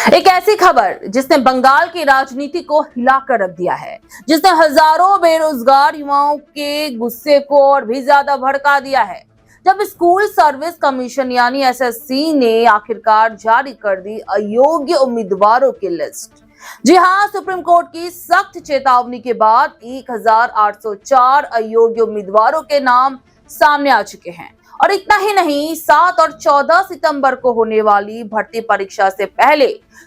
एक ऐसी खबर जिसने बंगाल की राजनीति को हिलाकर रख दिया है, जिसने हजारों बेरोजगार युवाओं के गुस्से को और भी ज्यादा भड़का दिया है। जब स्कूल सर्विस कमीशन यानी एसएससी ने आखिरकार जारी कर दी अयोग्य उम्मीदवारों की लिस्ट। जी हां, सुप्रीम कोर्ट की सख्त चेतावनी के बाद 1804 अयोग्य उम्मीदवारों के नाम सामने आ चुके हैं। और इतना ही नहीं, 7 और 14 सितंबर को होने वाली भर्ती परीक्षा से पहले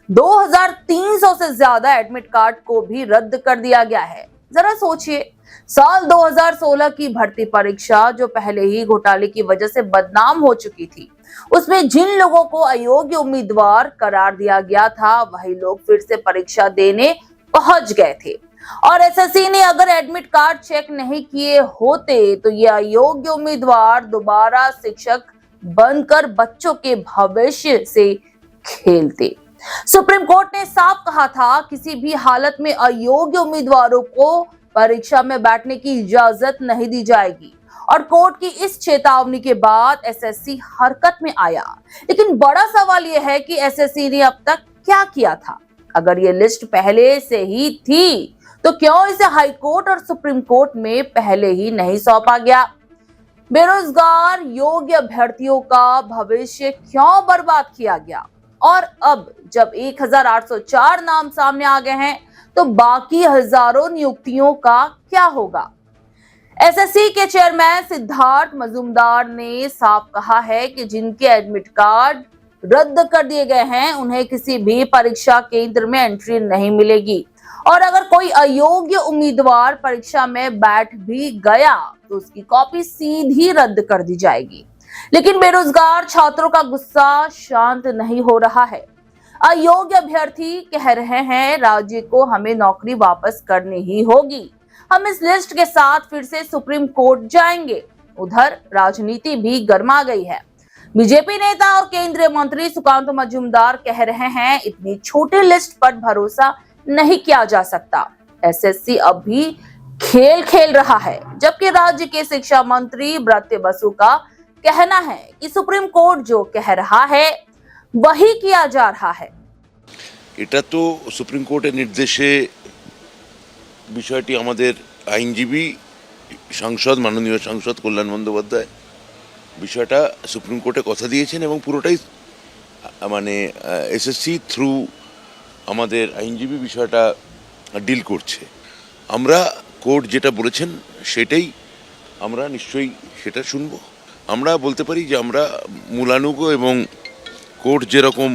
2300 से ज्यादा एडमिट कार्ड को भी रद्द कर दिया गया है। जरा सोचिए, साल 2016 की भर्ती परीक्षा जो पहले ही घोटाले की वजह से बदनाम हो चुकी थी, उसमें जिन लोगों को अयोग्य उम्मीदवार करार दिया गया था, वही लोग फिर से परीक्षा देने पहुंच गए थे। और एसएससी ने अगर एडमिट कार्ड चेक नहीं किए होते तो ये अयोग्य उम्मीदवार दोबारा शिक्षक बनकर बच्चों के भविष्य से खेलते। सुप्रीम कोर्ट ने साफ कहा था, किसी भी हालत में अयोग्य उम्मीदवारों को परीक्षा में बैठने की इजाजत नहीं दी जाएगी। और कोर्ट की इस चेतावनी के बाद एसएससी हरकत में आया। लेकिन बड़ा सवाल यह है कि एसएससी ने अब तक क्या किया था? अगर ये लिस्ट पहले से ही थी तो क्यों इसे हाई कोर्ट और सुप्रीम कोर्ट में पहले ही नहीं सौंपा गया? बेरोजगार योग्य अभ्यर्थियों का भविष्य क्यों बर्बाद किया गया? और अब जब 1804 नाम सामने आ गए हैं तो बाकी हजारों नियुक्तियों का क्या होगा? एसएससी के चेयरमैन सिद्धार्थ मजूमदार ने साफ कहा है कि जिनके एडमिट कार्ड रद्द कर दिए गए हैं, उन्हें किसी भी परीक्षा केंद्र में एंट्री नहीं मिलेगी। और अगर कोई अयोग्य उम्मीदवार परीक्षा में बैठ भी गया तो उसकी कॉपी सीधी रद्द कर दी जाएगी। लेकिन बेरोजगार छात्रों का गुस्सा शांत नहीं हो रहा है। अयोग्य अभ्यर्थी कह रहे हैं, राज्य को हमें नौकरी वापस करनी ही होगी। हम इस लिस्ट के साथ फिर से सुप्रीम कोर्ट जाएंगे। उधर राजनीति भी गर्मा गई है। बीजेपी नेता और केंद्रीय मंत्री सुकांत मजूमदार कह रहे हैं, इतनी छोटी लिस्ट पर भरोसा नहीं किया जा सकता। एसएससी अब भी खेल खेल रहा है, जबकि राज्य के शिक्षा मंत्री ब्रत्य बसु का कहना है कि सुप्रीम कोर्ट जो कह रहा है वही किया जा रहा है। এটা তো সুপ্রিম কোর্টের নির্দেশে বিষয়টি আমাদের আইনজীবী সাংসদ মাননীয় সাংসদ কল্যাণ বন্দ্যোপাধ্যায় বিষয়টা সুপ্রিম কোর্টে কথা দিয়েছেন এবং পুরোটাই মানে এসএসসি থ্রু আমাদের আইনজীবী বিষয়টা ডিল করছে। আমরা কোর্ট যেটা বলেছেন সেটাই আমরা নিশ্চয়ই সেটা শুনবো। আমরা বলতে পারি যে আমরা মূলানুগ এবং কোর্ট যেরকম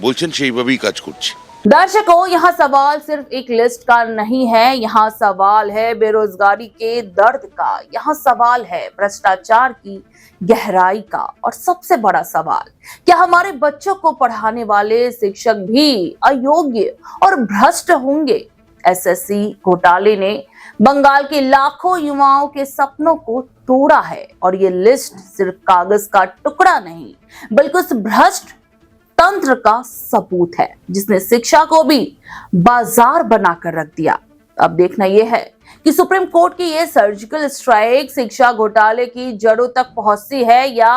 बोलছেন সেইভাবেই কাজ করছি। दर्शकों, यहाँ सवाल सिर्फ एक लिस्ट का नहीं है, यहाँ सवाल है बेरोजगारी के दर्द का, यहाँ सवाल है भ्रष्टाचार की गहराई का, और सबसे बड़ा सवाल, क्या हमारे बच्चों को पढ़ाने वाले शिक्षक भी अयोग्य और भ्रष्ट होंगे? एसएससी घोटाले ने बंगाल के लाखों युवाओं के सपनों को तोड़ा है, और ये लिस्ट सिर्फ कागज का टुकड़ा नहीं बल्कि उस भ्रष्ट तंत्र का सबूत है जिसने शिक्षा को भी बाजार बनाकर रख दिया। अब देखना यह है कि सुप्रीम कोर्ट की यह सर्जिकल स्ट्राइक शिक्षा घोटाले की जड़ों तक पहुंचती है या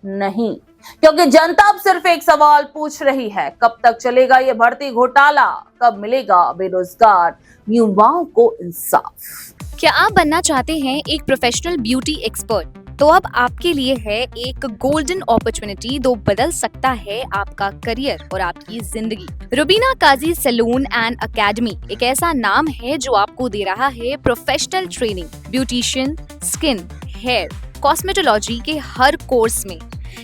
नहीं, क्योंकि जनता अब सिर्फ एक सवाल पूछ रही है, कब तक चलेगा ये भर्ती घोटाला? कब मिलेगा बेरोजगार युवाओं को इंसाफ? क्या आप बनना चाहते हैं एक प्रोफेशनल ब्यूटी एक्सपर्ट? तो अब आपके लिए है एक गोल्डन अपॉर्चुनिटी जो बदल सकता है आपका करियर और आपकी जिंदगी। Rubina Kazi salon and academy एक ऐसा नाम है जो आपको दे रहा है professional training, beautician, skin, hair, cosmetology के हर कोर्स में।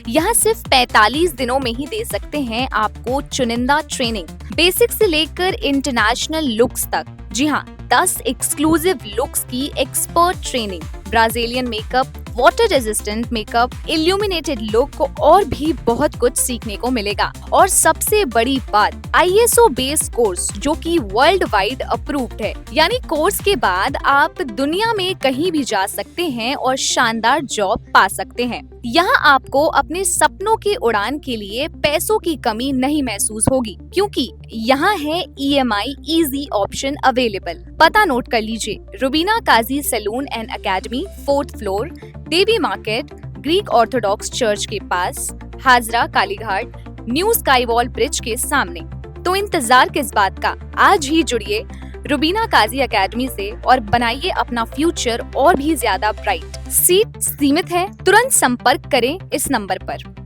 यहाँ सिर्फ 45 दिनों में ही दे सकते हैं आपको चुनिंदा ट्रेनिंग, बेसिक से लेकर इंटरनेशनल लुक्स तक। जी हाँ, 10 एक्सक्लूसिव लुक्स की expert training, Brazilian makeup, water resistant makeup, illuminated look और भी बहुत कुछ सीखने को मिलेगा। और सबसे बड़ी बात, ISO बेस्ड कोर्स जो कि वर्ल्ड वाइड अप्रूव्ड है, यानी कोर्स के बाद आप दुनिया में कहीं भी जा सकते हैं और शानदार जॉब पा सकते हैं। यहाँ आपको अपने सपनों की उड़ान के लिए पैसों की कमी नहीं महसूस होगी, क्योंकि यहाँ है EMI इजी ऑप्शन अवेलेबल। पता नोट कर लीजिए, Rubina Kazi salon and academy, 4th floor, Devi market, Greek Orthodox church के पास, Hazra Kalighat, new sky wall bridge के सामने। तो इंतजार किस बात का, आज ही जुड़िए रुबीना काजी एकेडमी से और बनाइए अपना फ्यूचर और भी ज्यादा ब्राइट। सीट सीमित है, तुरंत संपर्क करें इस नंबर पर।